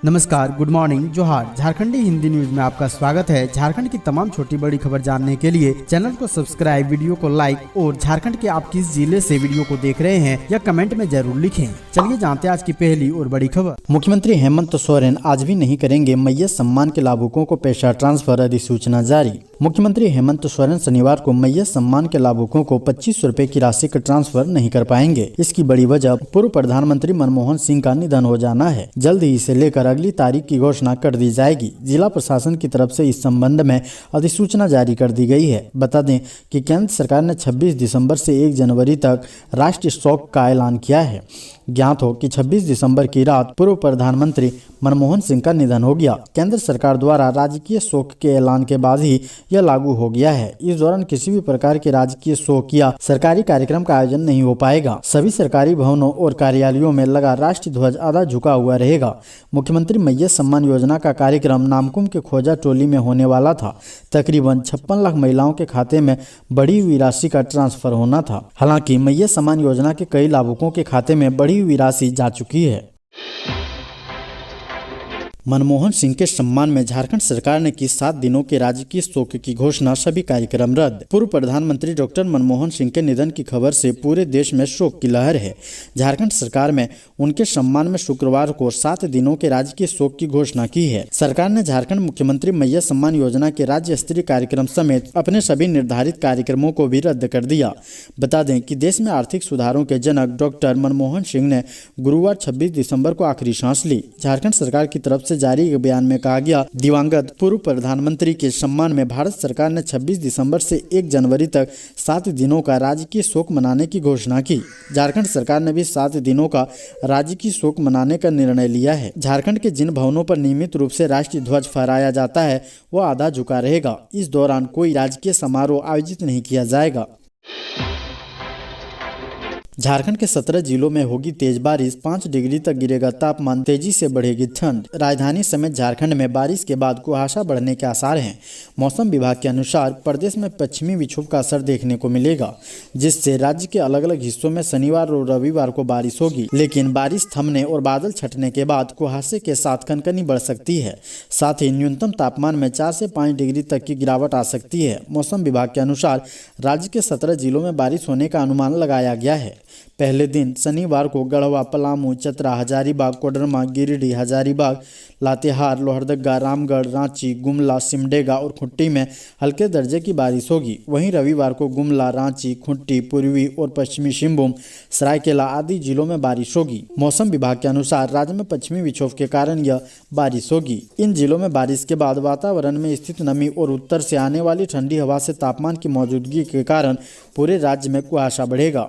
नमस्कार, good morning, जोहार। झारखंडी Hindi news में आपका स्वागत है। झारखंड की तमाम छोटी बड़ी खबर जानने के लिए चैनल को सब्सक्राइब, वीडियो को लाइक और झारखंड के आप किस जिले से वीडियो को देख रहे हैं या कमेंट में जरूर लिखें। चलिए जानते हैं आज की पहली और बड़ी खबर। मुख्यमंत्री हेमंत सोरेन आज भी नहीं करेंगे मैया सम्मान के लाभुकों को पैसा ट्रांसफर, अधिसूचना जारी। मुख्यमंत्री हेमंत सोरेन शनिवार को मैया सम्मान के लाभुकों को 2500 रुपए की राशि का ट्रांसफर नहीं कर पाएंगे। इसकी बड़ी वजह पूर्व प्रधानमंत्री मनमोहन सिंह का निधन हो जाना है। जल्द ही इसे लेकर अगली तारीख की घोषणा कर दी जाएगी। जिला प्रशासन की तरफ से इस संबंध में अधिसूचना जारी कर दी गई है। बता दें कि केंद्र सरकार ने 26 दिसंबर से 1 जनवरी तक राष्ट्रीय शोक का ऐलान किया है। ज्ञात हो कि 26 दिसंबर की रात पूर्व प्रधानमंत्री मनमोहन सिंह का निधन हो गया। केंद्र सरकार द्वारा राजकीय शोक के ऐलान के बाद ही यह लागू हो गया है। इस दौरान किसी भी प्रकार के राजकीय शोक या सरकारी कार्यक्रम का आयोजन नहीं हो पाएगा। सभी सरकारी भवनों और कार्यालयों में लगा राष्ट्रीय ध्वज आधा झुका हुआ रहेगा। मुख्यमंत्री मैया सम्मान योजना का कार्यक्रम नामकुम के खोजा टोली में होने वाला था। तकरीबन 56 लाख महिलाओं के खाते में बढ़ी हुई राशि का ट्रांसफर होना था। हालांकि मैया सम्मान योजना के कई लाभुकों के खाते में बढ़ी हुई राशि जा चुकी है। मनमोहन सिंह के सम्मान में झारखंड सरकार ने की 7 दिनों के राजकीय शोक की घोषणा, सभी कार्यक्रम रद्द। पूर्व प्रधानमंत्री डॉक्टर मनमोहन सिंह के निधन की खबर से पूरे देश में शोक की लहर है। झारखंड सरकार में उनके सम्मान में शुक्रवार को 7 दिनों के राजकीय शोक की घोषणा की है। सरकार ने झारखंड मुख्यमंत्री मैया सम्मान योजना के राज्य स्तरीय कार्यक्रम समेत अपने सभी निर्धारित कार्यक्रमों को भी रद्द कर दिया। बता दें कि देश में आर्थिक सुधारों के जनक डॉक्टर मनमोहन सिंह ने गुरुवार 26 दिसंबर को आखिरी सांस ली। झारखंड सरकार की तरफ से जारी एक बयान में कहा गया, दिवंगत पूर्व प्रधानमंत्री के सम्मान में भारत सरकार ने 26 दिसंबर से 1 जनवरी तक 7 दिनों का राजकीय शोक मनाने की घोषणा की। झारखंड सरकार ने भी 7 दिनों का राजकीय शोक मनाने का निर्णय लिया है। झारखंड के जिन भवनों पर नियमित रूप से राष्ट्रीय ध्वज फहराया जाता है वह आधा झुका रहेगा। इस दौरान कोई राजकीय समारोह आयोजित नहीं किया जाएगा। झारखंड के 17 जिलों में होगी तेज बारिश, 5 डिग्री तक गिरेगा तापमान, तेजी से बढ़ेगी ठंड। राजधानी समेत झारखंड में बारिश के बाद कुहासा बढ़ने के आसार हैं। मौसम विभाग के अनुसार प्रदेश में पश्चिमी विक्षोभ का असर देखने को मिलेगा, जिससे राज्य के अलग अलग हिस्सों में शनिवार और रविवार को बारिश होगी। लेकिन बारिश थमने और बादल छटने के बाद कुहासे के साथ कनकनी बढ़ सकती है। साथ ही न्यूनतम तापमान में 4 से 5 डिग्री तक की गिरावट आ सकती है। मौसम विभाग के अनुसार राज्य के 17 जिलों में बारिश होने का अनुमान लगाया गया है। पहले दिन शनिवार को गढ़वा, पलामू, चतरा, हजारीबाग, कोडरमा, गिरिडीह, हजारीबाग, लातेहार, लोहरदगा, रामगढ़, रांची, गुमला, सिमडेगा और खुट्टी में हल्के दर्जे की बारिश होगी। वहीं रविवार को गुमला, रांची, खुट्टी, पूर्वी और पश्चिमी सिंहभूम, सरायकेला आदि जिलों में बारिश होगी। मौसम विभाग के अनुसार राज्य में पश्चिमी विक्षोभ के कारण यह बारिश होगी। इन जिलों में बारिश के बाद वातावरण में स्थित नमी और उत्तर से आने वाली ठंडी हवा से तापमान की मौजूदगी के कारण पूरे राज्य में कुहासा बढ़ेगा।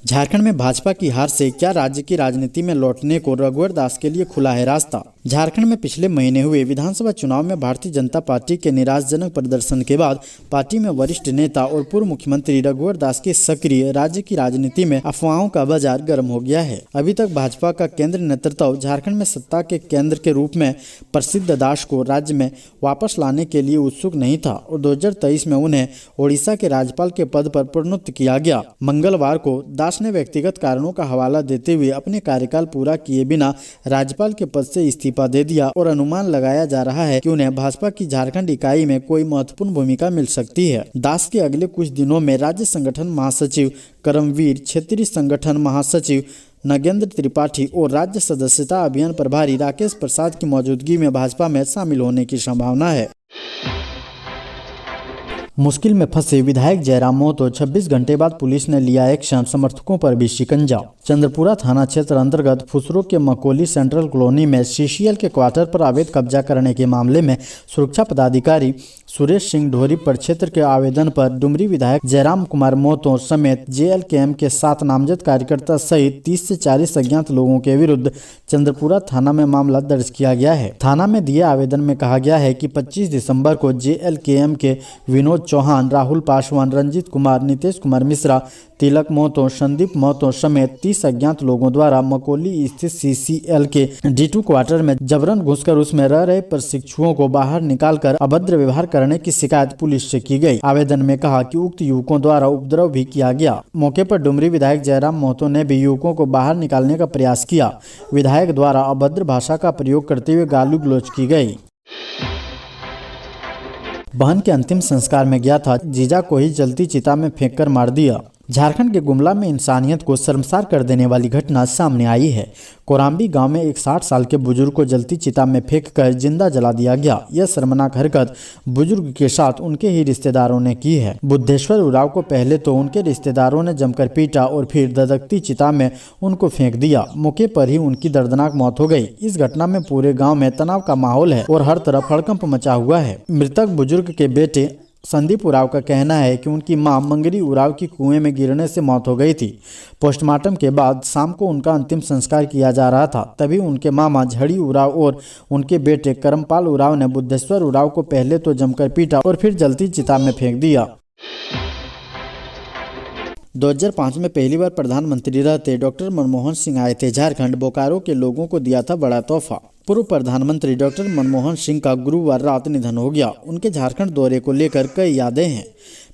झारखंड में भाजपा की हार से क्या राज्य की राजनीति में लौटने को रघुवर दास के लिए खुला है रास्ता। झारखंड में पिछले महीने हुए विधानसभा चुनाव में भारतीय जनता पार्टी के निराशाजनक प्रदर्शन के बाद पार्टी में वरिष्ठ नेता और पूर्व मुख्यमंत्री रघुवर दास के सक्रिय राज्य की राजनीति में अफवाहों का बाजार गर्म हो गया है। अभी तक भाजपा का केंद्रीय नेतृत्व झारखंड में सत्ता के केंद्र के रूप में प्रसिद्ध दास को राज्य में वापस लाने के लिए उत्सुक नहीं था और 2023 में उन्हें ओडिशा के राज्यपाल के पद पर प्रोन्नत किया गया। मंगलवार को दास ने व्यक्तिगत कारणों का हवाला देते हुए अपने कार्यकाल पूरा किए बिना राज्यपाल के पद से इस्तीफा दे दिया और अनुमान लगाया जा रहा है कि उन्हें भाजपा की झारखंड इकाई में कोई महत्वपूर्ण भूमिका मिल सकती है। दास के अगले कुछ दिनों में राज्य संगठन महासचिव करमवीर, क्षेत्रीय संगठन महासचिव नगेंद्र त्रिपाठी और राज्य सदस्यता अभियान प्रभारी राकेश प्रसाद की मौजूदगी में भाजपा में शामिल होने की संभावना है। मुश्किल में फंसे विधायक जयराम महतो, 26 घंटे बाद पुलिस ने लिया एक्शन, समर्थकों पर भी शिकंजा। चंद्रपुरा थाना क्षेत्र अंतर्गत फुसरो के मकोली सेंट्रल कॉलोनी में सीसीएल के क्वार्टर पर अवैध कब्जा करने के मामले में सुरक्षा पदाधिकारी सुरेश सिंह ढोरी पर क्षेत्र के आवेदन पर डुमरी विधायक जयराम कुमार महतो समेत जेएलकेएम के 7 नामजद कार्यकर्ता सहित 30 से 40 अज्ञात लोगों के विरुद्ध चंद्रपुरा थाना में मामला दर्ज किया गया है। थाना में दिए आवेदन में कहा गया है कि 25 दिसंबर को जेएलकेएम के विनोद चौहान, राहुल पासवान, रंजीत कुमार, नितेश कुमार मिश्रा, तिलक महतो, संदीप महतो समेत 30 अज्ञात लोगों द्वारा मकोली स्थित CCL के D2 क्वार्टर में जबरन घुसकर उसमें रह रहे प्रशिक्षुओं को बाहर निकालकर अभद्र व्यवहार करने की शिकायत पुलिस से की गई। आवेदन में कहा कि उक्त युवकों द्वारा उपद्रव भी किया गया। मौके पर डुमरी विधायक जयराम महतो ने भी युवकों को बाहर निकालने का प्रयास किया। विधायक द्वारा अभद्र भाषा का प्रयोग करते हुए गाली गलौज की गई। बहन के अंतिम संस्कार में गया था, जीजा को ही जलती चिता में फेंककर मार दिया। झारखंड के गुमला में इंसानियत को शर्मसार कर देने वाली घटना सामने आई है। कोराम्बी गांव में एक 60 साल के बुजुर्ग को जलती चिता में फेंककर जिंदा जला दिया गया। यह शर्मनाक हरकत बुजुर्ग के साथ उनके ही रिश्तेदारों ने की है। बुद्धेश्वर उरांव को पहले तो उनके रिश्तेदारों ने जमकर पीटा और फिर धधकती चिता में उनको फेंक दिया। मौके पर ही उनकी दर्दनाक मौत हो गई। इस घटना में पूरे गाँव में तनाव का माहौल है और हर तरफ हड़कंप मचा हुआ है। मृतक बुजुर्ग के बेटे संदीप उरांव का कहना है कि उनकी मां मंगरी उरांव की कुएं में गिरने से मौत हो गई थी। पोस्टमार्टम के बाद शाम को उनका अंतिम संस्कार किया जा रहा था। तभी उनके मामा झड़ी उरांव और उनके बेटे करमपाल उरांव ने बुद्धेश्वर उरांव को पहले तो जमकर पीटा और फिर जलती चिता में फेंक दिया। 2005 में पहली बार प्रधानमंत्री रहते डॉक्टर मनमोहन सिंह आए थे झारखंड। बोकारो के लोगों को दिया था बड़ा तोहफा। पूर्व प्रधानमंत्री डॉक्टर मनमोहन सिंह का गुरुवार रात निधन हो गया। उनके झारखंड दौरे को लेकर कई यादें हैं।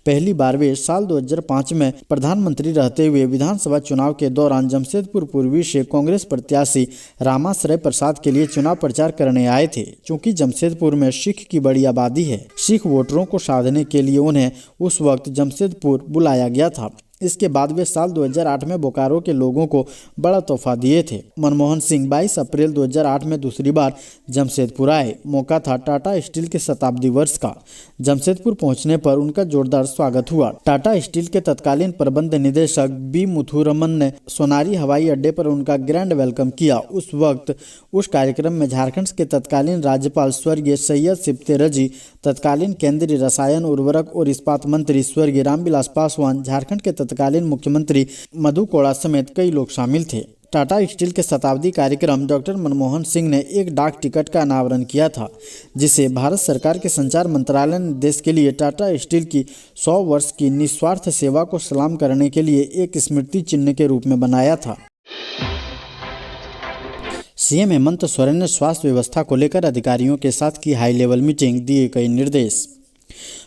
पहली बार वे साल 2005 में प्रधानमंत्री रहते हुए विधानसभा चुनाव के दौरान जमशेदपुर पूर्वी से कांग्रेस प्रत्याशी रामाश्रय प्रसाद के लिए चुनाव प्रचार करने आए थे। चूंकि जमशेदपुर में सिख की बड़ी आबादी है, सिख वोटरों को साधने के लिए उन्हें उस वक्त जमशेदपुर बुलाया गया था। इसके बाद वे साल 2008 में बोकारो के लोगों को बड़ा तोहफा दिए थे। मनमोहन सिंह 22 अप्रैल 2008 में दूसरी बार जमशेदपुर आए। मौका था टाटा स्टील के शताब्दी वर्ष का। जमशेदपुर पहुंचने पर उनका जोरदार स्वागत हुआ। टाटा स्टील के तत्कालीन प्रबंध निदेशक बी मुथुरमन ने सोनारी हवाई अड्डे पर उनका ग्रैंड वेलकम किया। उस वक्त उस कार्यक्रम में झारखंड के तत्कालीन राज्यपाल स्वर्गीय सैयद सिप्ते रजी, तत्कालीन केंद्रीय रसायन उर्वरक और इस्पात मंत्री स्वर्गीय रामविलास पासवान, झारखंड के तत्कालीन मुख्यमंत्री मधु कोड़ा समेत कई लोग शामिल थे। टाटा स्टील के शताब्दी कार्यक्रम डॉक्टर मनमोहन सिंह ने एक डाक टिकट का अनावरण किया था, जिसे भारत सरकार के संचार मंत्रालय ने देश के लिए टाटा स्टील की 100 वर्ष की निस्वार्थ सेवा को सलाम करने के लिए एक स्मृति चिन्ह के रूप में बनाया था। सीएम हेमंत सोरेन ने स्वास्थ्य व्यवस्था को लेकर अधिकारियों के साथ की हाई लेवल मीटिंग, दिए कई निर्देश।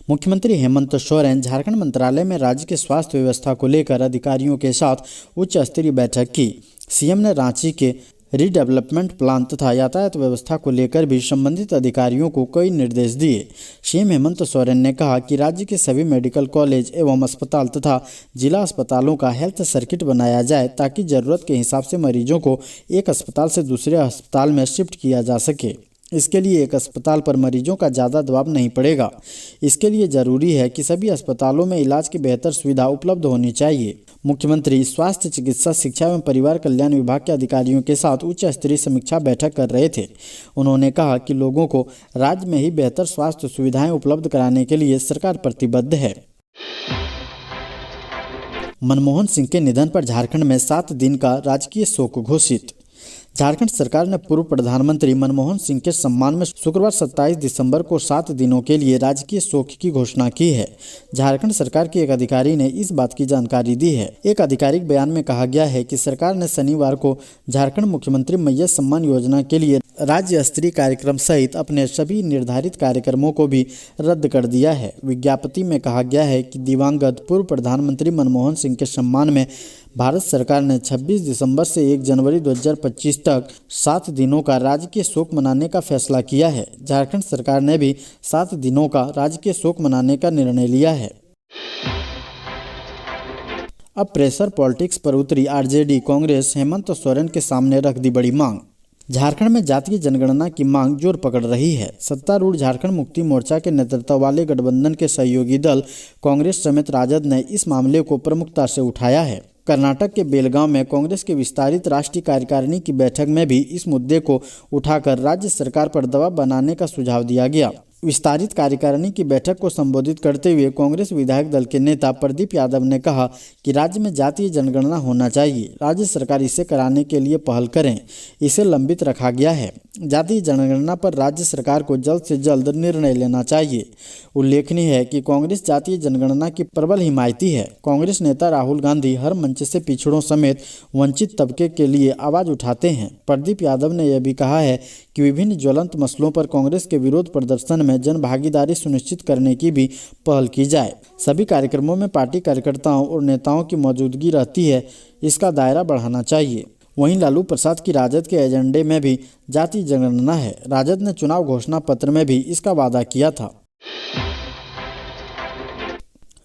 मुख्यमंत्री हेमंत सोरेन झारखंड मंत्रालय में राज्य के स्वास्थ्य व्यवस्था को लेकर अधिकारियों के साथ उच्च स्तरीय बैठक की। सीएम ने रांची के रीडेवलपमेंट प्लान तथा यातायात व्यवस्था को लेकर भी संबंधित अधिकारियों को कई निर्देश दिए। सीएम हेमंत सोरेन ने कहा कि राज्य के सभी मेडिकल कॉलेज एवं अस्पताल तथा जिला अस्पतालों का हेल्थ सर्किट बनाया जाए, ताकि जरूरत के हिसाब से मरीजों को एक अस्पताल से दूसरे अस्पताल में शिफ्ट किया जा सके। इसके लिए एक अस्पताल पर मरीजों का ज़्यादा दबाव नहीं पड़ेगा। इसके लिए जरूरी है कि सभी अस्पतालों में इलाज की बेहतर सुविधा उपलब्ध होनी चाहिए। मुख्यमंत्री स्वास्थ्य, चिकित्सा, शिक्षा एवं परिवार कल्याण विभाग के अधिकारियों के साथ उच्च स्तरीय समीक्षा बैठक कर रहे थे। उन्होंने कहा कि लोगों को राज्य में ही बेहतर स्वास्थ्य सुविधाएं उपलब्ध कराने के लिए सरकार प्रतिबद्ध है। मनमोहन सिंह के निधन पर झारखंड में 7 दिन का राजकीय शोक घोषित। झारखंड सरकार ने पूर्व प्रधानमंत्री मनमोहन सिंह के सम्मान में शुक्रवार 27 दिसंबर को 7 दिनों के लिए राजकीय शोक की घोषणा की है। झारखंड सरकार के एक अधिकारी ने इस बात की जानकारी दी है। एक आधिकारिक बयान में कहा गया है कि सरकार ने शनिवार को झारखंड मुख्यमंत्री मैया सम्मान योजना के लिए राज्य स्तरीय कार्यक्रम सहित अपने सभी निर्धारित कार्यक्रमों को भी रद्द कर दिया है। विज्ञप्ति में कहा गया है कि दिवंगत पूर्व प्रधानमंत्री मनमोहन सिंह के सम्मान में भारत सरकार ने 26 दिसंबर से 1 जनवरी 2025 तक 7 दिनों का राजकीय शोक मनाने का फैसला किया है। झारखंड सरकार ने भी 7 दिनों का राजकीय शोक मनाने का निर्णय लिया है। अब प्रेशर पॉलिटिक्स पर उतरी आरजेडी कांग्रेस, हेमंत सोरेन के सामने रख दी बड़ी मांग। झारखंड में जातीय जनगणना की मांग जोर पकड़ रही है। सत्तारूढ़ झारखंड मुक्ति मोर्चा के नेतृत्व वाले गठबंधन के सहयोगी दल कांग्रेस समेत राजद ने इस मामले को प्रमुखता से उठाया है। कर्नाटक के बेलगांव में कांग्रेस के विस्तारित राष्ट्रीय कार्यकारिणी की बैठक में भी इस मुद्दे को उठाकर राज्य सरकार पर दबाव बनाने का सुझाव दिया गया। विस्तारित कार्यकारिणी की बैठक को संबोधित करते हुए कांग्रेस विधायक दल के नेता प्रदीप यादव ने कहा कि राज्य में जातीय जनगणना होना चाहिए। राज्य सरकार इसे कराने के लिए पहल करें, इसे लंबित रखा गया है। जातीय जनगणना पर राज्य सरकार को जल्द से जल्द निर्णय लेना चाहिए। उल्लेखनीय है कि कांग्रेस जातीय जनगणना की प्रबल हिमायती है। कांग्रेस नेता राहुल गांधी हर मंच से पिछड़ों समेत वंचित तबके के लिए आवाज उठाते हैं। प्रदीप यादव ने यह भी कहा है कि विभिन्न ज्वलंत मसलों पर कांग्रेस के विरोध प्रदर्शन में जन भागीदारी सुनिश्चित करने की भी पहल की जाए। सभी कार्यक्रमों में पार्टी कार्यकर्ताओं और नेताओं की मौजूदगी रहती है, इसका दायरा बढ़ाना चाहिए। वहीं लालू प्रसाद की राजद के एजेंडे में भी जातीय जनगणना है। राजद ने चुनाव घोषणा पत्र में भी इसका वादा किया था।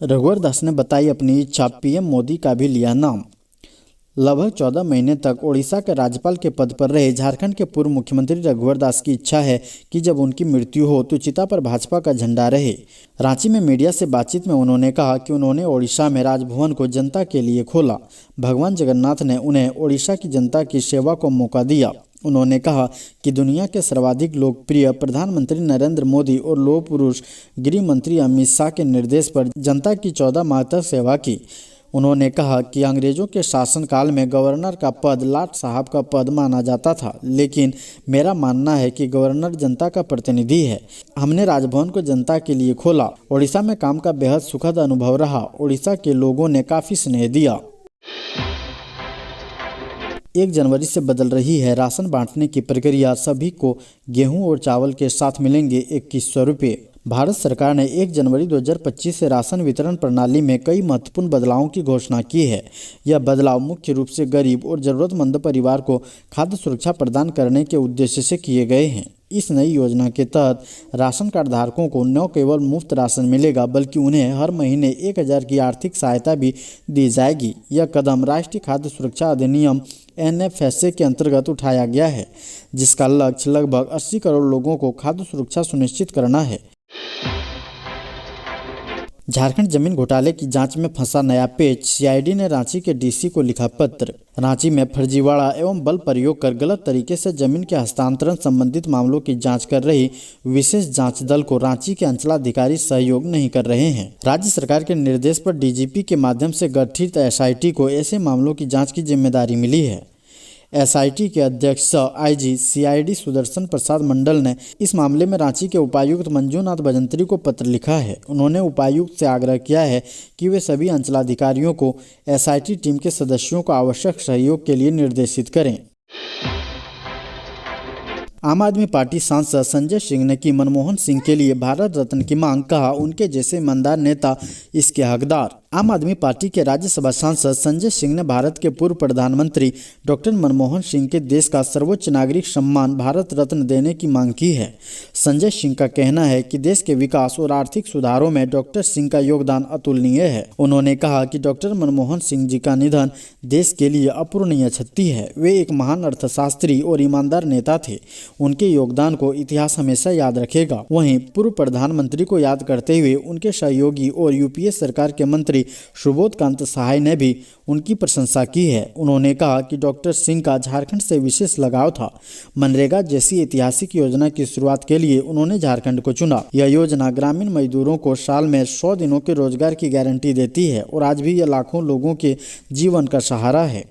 रघुवर दास ने बताई अपनी इच्छा, पीएम मोदी का भी लिया नाम। लगभग 14 महीने तक ओडिशा के राज्यपाल के पद पर रहे झारखंड के पूर्व मुख्यमंत्री रघुवर दास की इच्छा है कि जब उनकी मृत्यु हो तो चिता पर भाजपा का झंडा रहे। रांची में मीडिया से बातचीत में उन्होंने कहा कि उन्होंने ओडिशा में राजभवन को जनता के लिए खोला। भगवान जगन्नाथ ने उन्हें ओडिशा की जनता की सेवा को मौका दिया। उन्होंने कहा कि दुनिया के सर्वाधिक लोकप्रिय प्रधानमंत्री नरेंद्र मोदी और लौह पुरुष गृह मंत्री अमित शाह के निर्देश पर जनता की 14 माह तक सेवा की। उन्होंने कहा कि अंग्रेजों के शासनकाल में गवर्नर का पद लाट साहब का पद माना जाता था, लेकिन मेरा मानना है कि गवर्नर जनता का प्रतिनिधि है। हमने राजभवन को जनता के लिए खोला। ओडिशा में काम का बेहद सुखद अनुभव रहा। ओडिशा के लोगों ने काफ़ी स्नेह दिया। 1 जनवरी से बदल रही है राशन बांटने की प्रक्रिया। सभी को गेहूं और चावल के साथ मिलेंगे 2100 रुपये। भारत सरकार ने 1 जनवरी 2025 से राशन वितरण प्रणाली में कई महत्वपूर्ण बदलावों की घोषणा की है। यह बदलाव मुख्य रूप से गरीब और ज़रूरतमंद परिवार को खाद्य सुरक्षा प्रदान करने के उद्देश्य से किए गए हैं। इस नई योजना के तहत राशन कार्ड धारकों को न केवल मुफ्त राशन मिलेगा, बल्कि उन्हें हर महीने 1000 की आर्थिक सहायता भी दी जाएगी। यह कदम राष्ट्रीय खाद्य सुरक्षा अधिनियम NFSA के अंतर्गत उठाया गया है, जिसका लक्ष्य लगभग 80 करोड़ लोगों को खाद्य सुरक्षा सुनिश्चित करना है। झारखंड जमीन घोटाले की जांच में फंसा नया पेच। CID ने रांची के DC को लिखा पत्र। रांची में फर्जीवाड़ा एवं बल प्रयोग कर गलत तरीके से जमीन के हस्तांतरण संबंधित मामलों की जांच कर रही विशेष जांच दल को रांची के अंचलाधिकारी सहयोग नहीं कर रहे हैं। राज्य सरकार के निर्देश पर DGP के माध्यम से गठित SIT को ऐसे मामलों की जाँच की जिम्मेदारी मिली है। SIT के अध्यक्ष IG CID सुदर्शन प्रसाद मंडल ने इस मामले में रांची के उपायुक्त मंजूनाथ भजंत्री को पत्र लिखा है। उन्होंने उपायुक्त से आग्रह किया है कि वे सभी अंचलाधिकारियों को SIT टीम के सदस्यों को आवश्यक सहयोग के लिए निर्देशित करें। आम आदमी पार्टी सांसद संजय सिंह ने की मनमोहन सिंह के लिए भारत रत्न की मांग। कहा, उनके जैसे ईमानदार नेता इसके हकदार। आम आदमी पार्टी के राज्यसभा सांसद संजय सिंह ने भारत के पूर्व प्रधानमंत्री डॉक्टर मनमोहन सिंह के देश का सर्वोच्च नागरिक सम्मान भारत रत्न देने की मांग की है। संजय सिंह का कहना है कि देश के विकास और आर्थिक सुधारों में डॉक्टर सिंह का योगदान अतुलनीय है। उन्होंने कहा कि डॉक्टर मनमोहन सिंह जी का निधन देश के लिए अपूरणीय क्षति है। वे एक महान अर्थशास्त्री और ईमानदार नेता थे। उनके योगदान को इतिहास हमेशा याद रखेगा। वहीं पूर्व प्रधानमंत्री को याद करते हुए उनके सहयोगी और UPA सरकार के मंत्री सुबोध कांत सहाय ने भी उनकी प्रशंसा की है। उन्होंने कहा कि डॉक्टर सिंह का झारखंड से विशेष लगाव था। मनरेगा जैसी ऐतिहासिक योजना की शुरुआत के लिए उन्होंने झारखंड को चुना। यह योजना ग्रामीण मजदूरों को साल में 100 दिनों के रोजगार की गारंटी देती है और आज भी यह लाखों लोगों के जीवन का सहारा है।